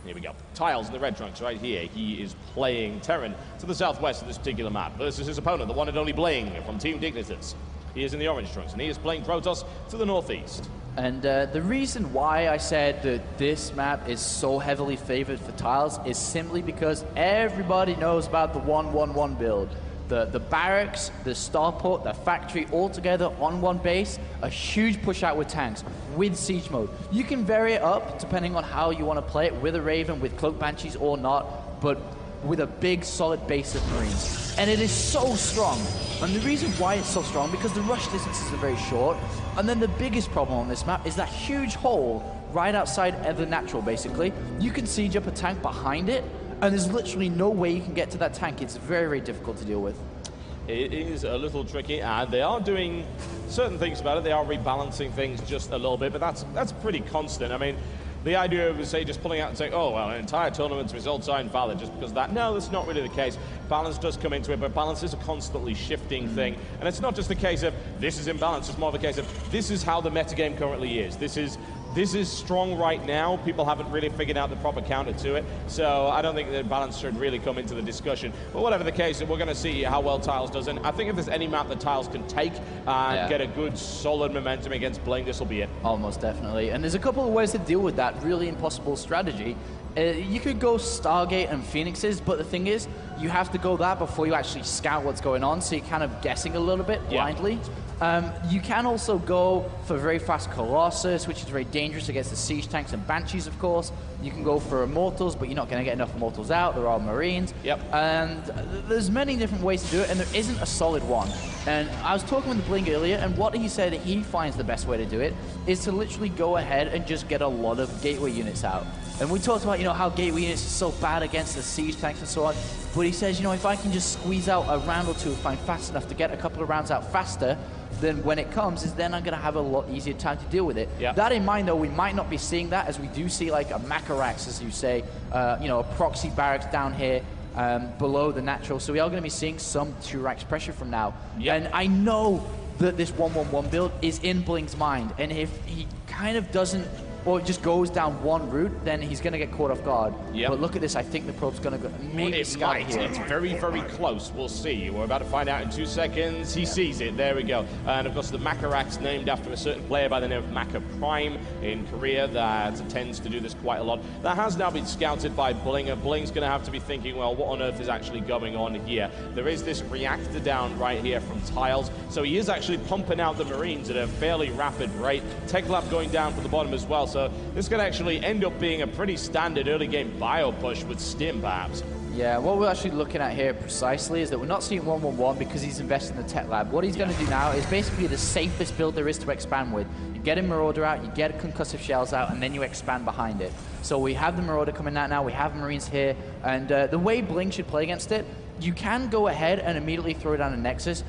Here we go. Tyles in the red trunks right here. He is playing Terran to the southwest of this particular map versus his opponent, the one and only Bling from Team Dignitas. He is in the orange trunks, and he is playing Protoss to the northeast. And the reason why I said that this map is so heavily favored for Tyles is simply because everybody knows about the 1-1-1 build. The barracks, the starport, the factory all together on one base, a huge push out with tanks, with siege mode. You can vary it up depending on how you want to play it, with a Raven, with Cloak Banshees or not, but with a big solid base of Marines. And it is so strong. And the reason why it's so strong, because the rush distances are very short, and then the biggest problem on this map is that huge hole right outside of the natural, basically. You can siege up a tank behind it, and there's literally no way you can get to that tank. It's very, very difficult to deal with. It is a little tricky, and they are doing certain things about it. They are rebalancing things just a little bit, but that's pretty constant. I mean, the idea of, say, just pulling out and saying, oh, well, an entire tournament's results are invalid just because of that. No, that's not really the case. Balance does come into it, but balance is a constantly shifting thing. And it's not just a case of, this is imbalanced. It's more of a case of, this is how the metagame currently is. This is strong right now. People haven't really figured out the proper counter to it. So I don't think that balance should really come into the discussion. But whatever the case, we're going to see how well Tyles does. And I think if there's any map that Tyles can take and get a good, solid momentum against Bling, this will be it. Almost definitely. And there's a couple of ways to deal with that really impossible strategy. You could go Stargate and Phoenixes, but the thing is, you have to go that before you actually scout what's going on, so you're kind of guessing a little bit blindly. You can also go for very fast Colossus, which is very dangerous against the siege tanks and Banshees, of course. You can go for Immortals, but you're not going to get enough Immortals out. They're all Marines. And there's many different ways to do it, and there isn't a solid one. And I was talking with Bling earlier, and what he said that he finds the best way to do it is to literally go ahead and just get a lot of gateway units out. And we talked about, how gateway units are so bad against the siege tanks and so on. But he says, if I can just squeeze out a round or two if I'm fast enough to get a couple of rounds out faster, then when it comes, then I'm going to have a lot easier time to deal with it. That in mind, though, we might not be seeing that, as we do see like a Macarax, as you say, a proxy barracks down here below the natural. So we are going to be seeing some 2-racks pressure from now. And I know that this 1-1-1 build is in Bling's mind. And if he kind of doesn't, or just goes down one route, then he's going to get caught off guard. But look at this. I think the probe's going to go maybe scout here. It's very, very close. We'll see. We're about to find out in 2 seconds. He sees it. There we go. And, of course, the Macarax, named after a certain player by the name of Maka Prime in Korea that tends to do this quite a lot. That has now been scouted by Bling. And Bling's going to have to be thinking, well, what on earth is actually going on here? There is this reactor down right here from Tyles. So he is actually pumping out the Marines at a fairly rapid rate. Tech Lab going down from the bottom as well. So this could actually end up being a pretty standard early game bio push with Stim, perhaps. Yeah, what we're actually looking at here precisely is that we're not seeing 1-1-1 because he's invested in the Tech Lab. What he's going to do now is basically the safest build there is to expand with. You get a Marauder out, you get concussive shells out, and then you expand behind it. So we have the Marauder coming out now, we have Marines here, and the way Bling should play against it, you can go ahead and immediately throw down a Nexus.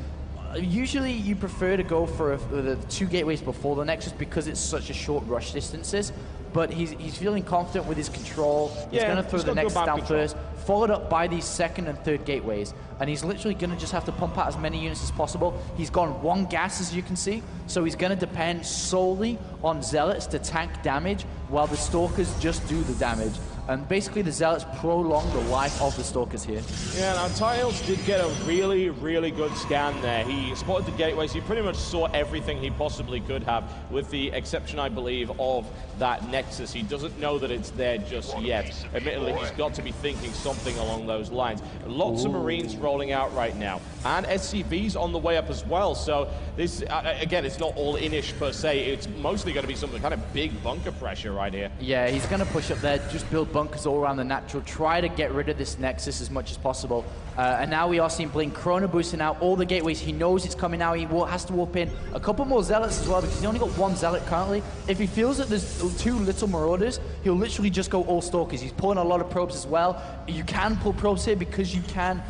Usually you prefer to go for the 2 gateways before the Nexus because it's such a short rush distances, but he's feeling confident with his control. He's going to throw the Nexus down first, followed up by these 2nd and 3rd gateways, and he's literally going to just have to pump out as many units as possible. He's gone 1 gas, as you can see, so he's going to depend solely on Zealots to tank damage while the Stalkers just do the damage. And basically the Zealots prolong the life of the Stalkers here. Yeah, now Tyles did get a really, really good scan there. He spotted the gateways. He pretty much saw everything he possibly could have, with the exception, I believe, of that Nexus. He doesn't know that it's there just yet. Admittedly, he's got to be thinking something along those lines. Lots of Marines rolling out right now, and SCVs on the way up as well. So this, again, it's not all Inish per se. It's mostly going to be some kind of big bunker pressure right here. Yeah, he's going to push up there, just build bunkers all around the natural, try to get rid of this Nexus as much as possible. And now we are seeing Bling Chrono boosting out all the gateways. He knows it's coming now. He has to warp in a couple more Zealots as well, because he's only got 1 Zealot currently. If he feels that there's 2 little Marauders, he'll literally just go all Stalkers. He's pulling a lot of probes as well. You can pull probes here because you can.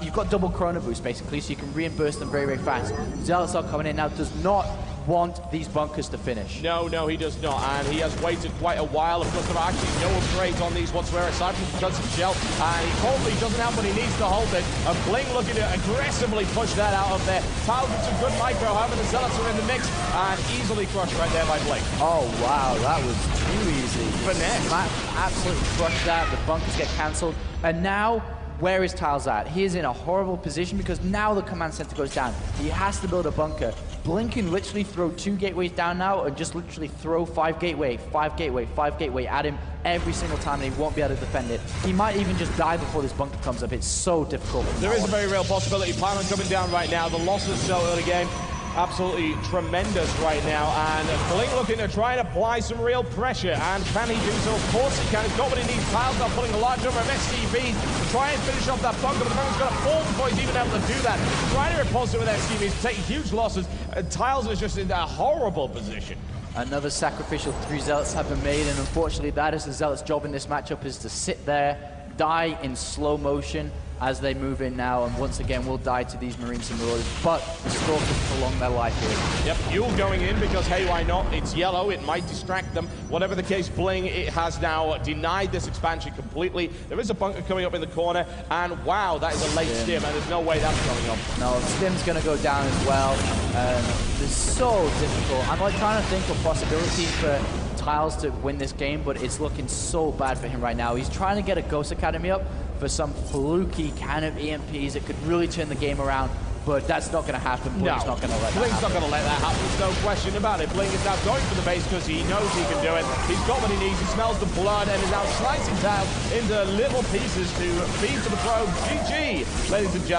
You've got double Chrono boost basically, so you can reimburse them very, very fast. Zealots are coming in now. Does not want these bunkers to finish. No, no, he does not, and he has waited quite a while. Of course, there are actually no upgrades on these whatsoever, aside from the Johnson Shell, and he probably doesn't have what he needs to hold it. And Bling looking to aggressively push that out of there. Tyles with some good micro, however, the Zealots are in the mix, and easily crushed right there by Bling. Oh, wow, that was too easy. Finesse. Absolutely crushed that. The bunkers get cancelled, and now, where is Tyles at? He is in a horrible position because now the command center goes down. He has to build a bunker. Bling can literally throw 2 gateways down now and just literally throw 5 gateway, 5 gateway, 5 gateway at him every single time, and he won't be able to defend it. He might even just die before this bunker comes up. It's so difficult. There is a very real possibility. Pyman coming down right now. The losses so early game. Absolutely tremendous right now, and Bling looking to try and apply some real pressure, and can he do so? Of course he can. He's got what he needs. Tyles now putting a large number of SCVs to try and finish off that bunker, but the moment's got to fall before he's even able to do that. Trying to repulse it with SCVs, taking huge losses, and Tyles is just in a horrible position. Another sacrificial 3 Zealots have been made, and unfortunately that is the Zealot's job in this matchup, is to sit there, die in slow motion as they move in now, and once again will die to these Marines and Marauders, but the Stalkers prolong their life here. Yep, Fuel going in because, hey, why not? It's yellow, it might distract them. Whatever the case, Bling, it has now denied this expansion completely. There is a bunker coming up in the corner, and wow, that is a late stim, and there's no way that's going up. No, Stim's going to go down as well. It's so difficult. I'm like trying to think of possibilities for Tyles to win this game, but it's looking so bad for him right now. He's trying to get a Ghost Academy up for some fluky kind of EMPs that could really turn the game around, but that's not going to happen. Bling's not going to let that Bling's happen. not going to let that happen, there's no question about it. Bling is now going for the base because he knows he can do it. He's got what he needs, he smells the blood, and is now slicing Tyles into little pieces to feed to the probe. GG, ladies and gentlemen.